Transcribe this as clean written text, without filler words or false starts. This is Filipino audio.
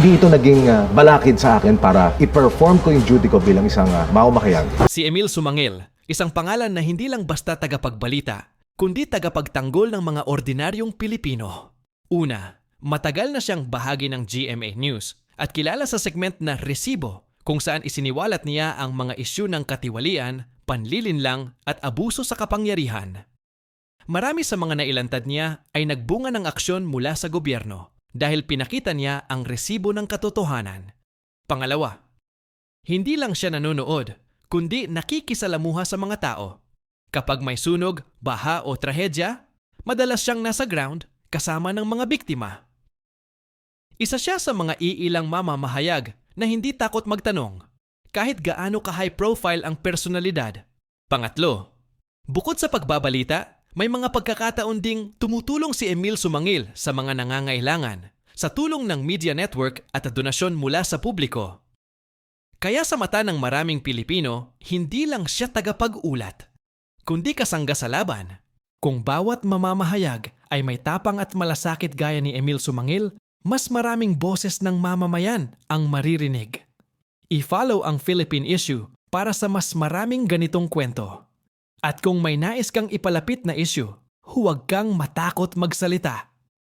hindi ito naging balakid sa akin para i-perform ko yung duty ko bilang isang mamamayan. Si Emil Sumangil, isang pangalan na hindi lang basta tagapagbalita, kundi tagapagtanggol ng mga ordinaryong Pilipino. Una, matagal na siyang bahagi ng GMA News at kilala sa segment na Resibo, kung saan isiniwalat niya ang mga isyu ng katiwalian, panlilinlang at abuso sa kapangyarihan. Marami sa mga nailantad niya ay nagbunga ng aksyon mula sa gobyerno dahil pinakita niya ang resibo ng katotohanan. Pangalawa, hindi lang siya nanonood, kundi nakikisalamuha sa mga tao. Kapag may sunog, baha o trahedya, madalas siyang nasa ground kasama ng mga biktima. Isa siya sa mga iilang mamamahayag na hindi takot magtanong, kahit gaano ka-high profile ang personalidad. Pangatlo, bukod sa pagbabalita, may mga pagkakataon ding tumutulong si Emil Sumangil sa mga nangangailangan sa tulong ng media network at donasyon mula sa publiko. Kaya sa mata ng maraming Pilipino, hindi lang siya tagapag-ulat, kundi kasangga sa laban. Kung bawat mamamahayag ay may tapang at malasakit gaya ni Emil Sumangil, mas maraming boses ng mamamayan ang maririnig. I-follow ang Philippine Issue para sa mas maraming ganitong kwento. At kung may nais kang ipalapit na issue, huwag kang matakot magsalita.